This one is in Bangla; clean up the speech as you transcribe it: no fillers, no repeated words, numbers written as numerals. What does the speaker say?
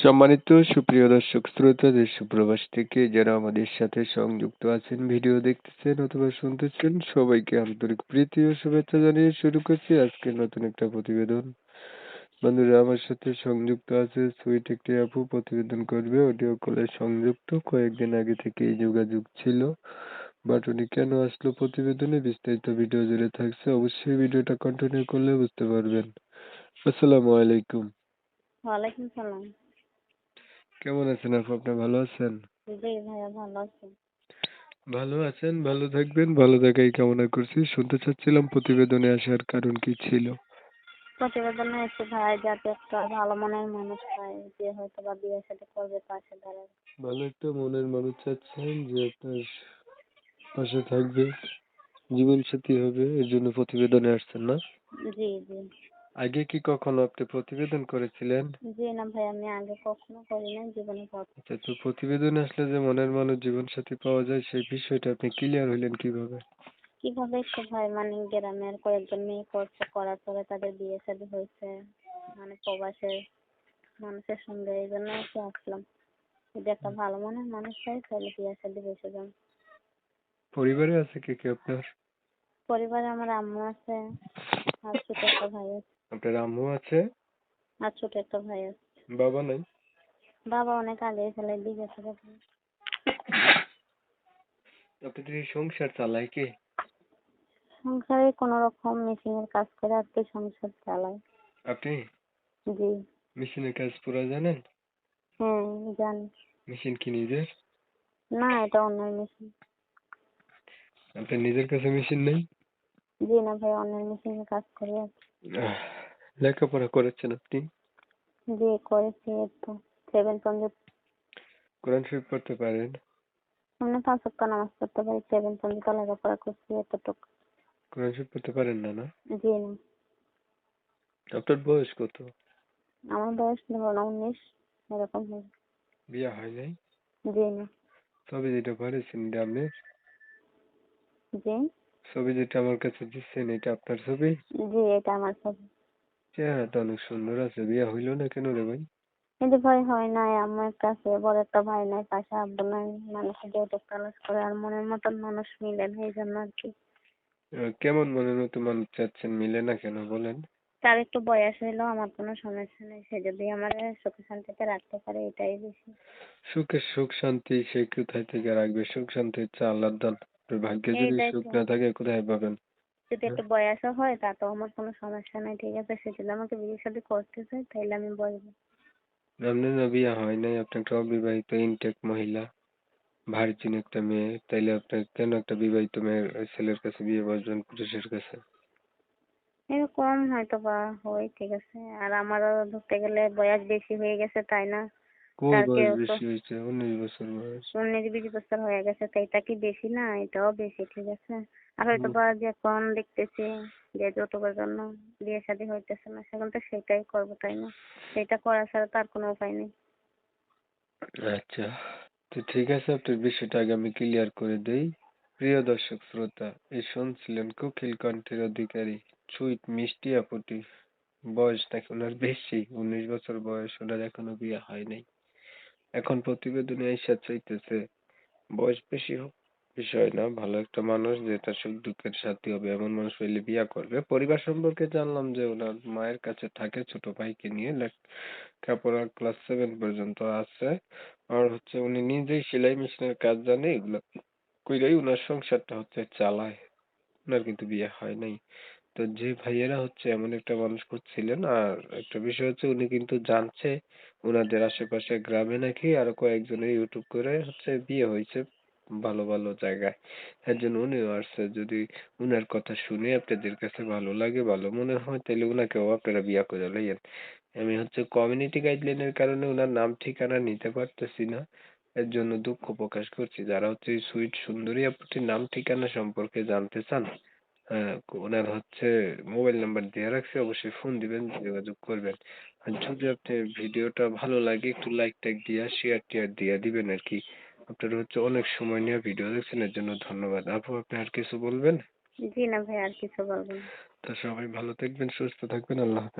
সম্মানিত সুপ্রিয় দর্শক শ্রোতা দেশ ও প্রবাস থেকে যারা আমাদের সাথে সংযুক্ত আছেন, ভিডিও দেখতেছেন অথবা শুনতেছেন, সবাইকে আন্তরিক প্রীতি ও শুভেচ্ছা জানিয়ে শুরু করছি আজকের নতুন একটা প্রতিবেদন। বন্ধুরা, আমার সাথে সংযুক্ত আছে সুইট একটি আপু, প্রতিবেদন করবে। অডিও কলে সংযুক্ত, কয়েকদিন আগে থেকেই যোগাযোগ ছিল, বাট উনি কেন আসলো প্রতিবেদনে বিস্তারিত ভিডিও জুড়ে থাকছে, অবশ্যই ভিডিওটা কন্টিনিউ করলে বুঝতে পারবেন। আসসালামু আলাইকুম। ওয়ালাইকুম সালাম। কেমন আছেন আপু? আপনি ভালো আছেন? জি ভাইয়া, ভালো আছি। ভালো আছেন, ভালো থাকবেন, ভালো থাকাই কামনা করছি। শুনতে চাচ্ছিলাম প্রতিবেদনে আসার কারণ কি ছিল? প্রতিবেদনে এসে ভাই যাতে একটা ভালো মনের মানুষ পায়, যে হয়তো বা বিয়ে সাথে করবে, পাশে দাঁড়াবে। ভালো একটা মনের মানুষ চাচ্ছেন যে আপনার পাশে থাকবে, জীবন সাথী হবে, এর জন্য প্রতিবেদনে আসছেন না? জি জি। আগে কি কখনো আপনি প্রতিবেদন করেছিলেন? জি না ভাই, আমি আগে কখনো করি নাই, জীবনে প্রথম। আচ্ছা, তো প্রতিবেদনে আসলে যে মনের মানুষ জীবন সাথী পাওয়া যায় সেই বিষয়টা আপনি ক্লিয়ার হইলেন কিভাবে? কিভাবে একটু ভাই, মানে গ্রামের কয়েকজন মেয়ে করছে, করার পরে তাদের বিয়ে শাদী হয়েছে, মানে প্রবাসের মানুষের সঙ্গে, এই জন্য একটু আসলাম। যদি একটা ভালো মনের মানুষ পাই তাহলে বিয়ে শাদী বসে যান। পরিবারে আছে কে কে আপনার? পরিবারে আমার আম্মু আছে, আর ছোট একটা ভাই আছে। আপনার আম্মু আছে, আর ছোট একটা ভাই আছে। বাবা নাই? বাবা অনেক আগেই চলে গেছে। আপনাদের এই সংসার চালায় কে? সংসারে কোনো রকম মেশিনের কাজ করে আর কি সংসার চালায়। আপনি? জি। মেশিনের কাজ পুরা জানেন? হ্যাঁ, জানি। মেশিন কি নিজের? না, এটা অন্যের মেশিন। আপনার নিজের কাছে মেশিন নেই? জি না ভাই, অন্যের মেশিনের কাজ করে আর কি। আহ, লেখাপড়া করেছেন আপনি? জি করেছি, একটু 7 পর্যন্ত। কোরআন শরীফ পড়তে পারেন? আমরা 5 ওয়াক্ত নামাজ পড়তে পারি, 7 পর্যন্ত লেখাপড়া করছি, এতটুকু। কোরআন শরীফ পড়তে পারেন না? না, জি না। আপনার বয়স কত? আমার বয়স ধরুন 19 এরকম হবে। বিয়ে হয় নাই? জি না। ছবি যেটা পাঠিয়েছেন এটা আপনার? জি। ছবি যেটা আমার কাছে দিচ্ছেন এটা আপনার ছবি? জি, এটা আমার ছবি। চেহারাটা অনেক সুন্দর আছে, বিয়ে হইলো না কেন রে ভাই? কিন্তু ভাই হয় নাই, আমার কাছে বড় একটা ভাই নাই, পাশে আব্বু নাই, মানুষ যৌতুক তালাশ করে, আর মনের মতন মানুষ মিলে না, এই জন্য আর কি। কেমন মনের মতো মানুষ চাচ্ছেন, মিলে না কেন বলেন? তার একটু বয়স হইলো, আমার কোনো সমস্যা নেই, সে যদি আমার সুখে শান্তিতে রাখতে পারে এটাই বেশি। সুখের সুখ শান্তি সে কোথায় থেকে রাখবে? সুখ শান্তি হচ্ছে আল্লাহর দান। আপনার ভাগ্যে যদি এইটাই সুখ তো। না থাকে কোথায় পাবেন? যদি একটু বয়সও হয় তাতেও আমার কোনো সমস্যা নেই, ঠিক আছে, সে যদি আমাকে বিয়ে শাদী করতে চায় তাহলে আমি বলবো। আপনার না বিয়ে হয় নাই, আপনি একটা অবিবাহিত ইনটেক মহিলা, ভার্জিন একটা মেয়ে, তাইলে আপনি কেন একটা বিবাহিত মেয়ের ছেলের কাছে বিয়ে বসবেন, পুরুষের কাছে? এরকম হয়তো বা হয়, ঠিক আছে, আর আমারও ধরতে গেলে বয়স বেশি হয়ে গেছে, তাই না? কই তার বয়স কেউ তো বেশি হয়েছে? 19 বছর বয়স। 19-20 বছর হয়ে গেছে, তো এটা কি বেশি না? এটাও বেশি, ঠিক আছে। আর হয়তো হুম, বা যখন দেখতেছি যে যৌতুকের জন্য বিয়ে শাদী হইতেছে না, সেখন তো সেটাই করবো, তাই না? সেটা করা ছাড়া তার কোনো উপায় নেই। আচ্ছা, তো ঠিক আছে, আপনার বিষয়টা আগে আমি ক্লিয়ার করে দেই। প্রিয় দর্শক শ্রোতা, এই শুনছিলেন কোকিল কণ্ঠের অধিকারী সুইট মিষ্টি আপুটি। বয়স নাকি ওনার বেশি, 19 বছর বয়স, ওনার এখনো বিয়ে হয় নাই। এখন প্রতিবেদনে এসে চাইতেছে বয়স বেশি হোক বিষয় না, ভালো একটা মানুষ যেটা সুখ দুঃখের সাথী হবে এমন মানুষ পেলে বিয়ে করবে। পরিবার সম্পর্কে জানলাম যে ওনার মায়ের কাছে থাকে, ছোট ভাইকে নিয়ে লেখাপড়া ক্লাস 7 পর্যন্ত আছে। আর হচ্ছে উনি নিজেই সেলাই মেশিনের কাজ জানে, এগুলো কইরাই উনার সংসারটা হচ্ছে চালায়। উনার কিন্তু বিয়ে হয় নাই। তো যে ভাইয়েরা হচ্ছে এমন একটা মানুষ খুঁজছিলেন, আর একটা বিষয় হচ্ছে উনি কিন্তু জানছে উনাদের আশেপাশে গ্রামে নাকি আরো কয়েকজনের ইউটিউব করে হচ্ছে বিয়ে হয়েছে ভালো ভালো জায়গায়। এর জন্য উনিও আসছে, যদি উনার কথা শুনে আপনাদের কাছে ভালো লাগে, ভালো মনে হয়, তাহলে উনাকেও আপনারা বিয়ে করে লইয়েন। আমি হচ্ছে কমিউনিটি গাইডলাইনের কারণে উনার নাম ঠিকানা নিতে পারতেছি না, এর জন্য দুঃখ প্রকাশ করছি। যারা হচ্ছে এই সুইট সুন্দরী আপুটির নাম ঠিকানা সম্পর্কে জানতে চান, হ্যাঁ, ওনার হচ্ছে মোবাইল নাম্বার দেয়া রাখছি, অবশ্যই ফোন দিবেন, যোগাযোগ করবেন। আর যদি আপনার ভিডিওটা ভালো লাগে একটু লাইক টাইক দিয়া শেয়ার টেয়ার দিয়া দিবেন আর কি। আপনারা হচ্ছে অনেক সময় নিয়ে ভিডিও দেখছেন, এর জন্য ধন্যবাদ। আপু, আপনি আর কিছু বলবেন? জি না ভাই, আর কিছু বলবো না। তো সবাই ভালো থাকবেন, সুস্থ থাকবেন, আল্লাহ হাফেজ।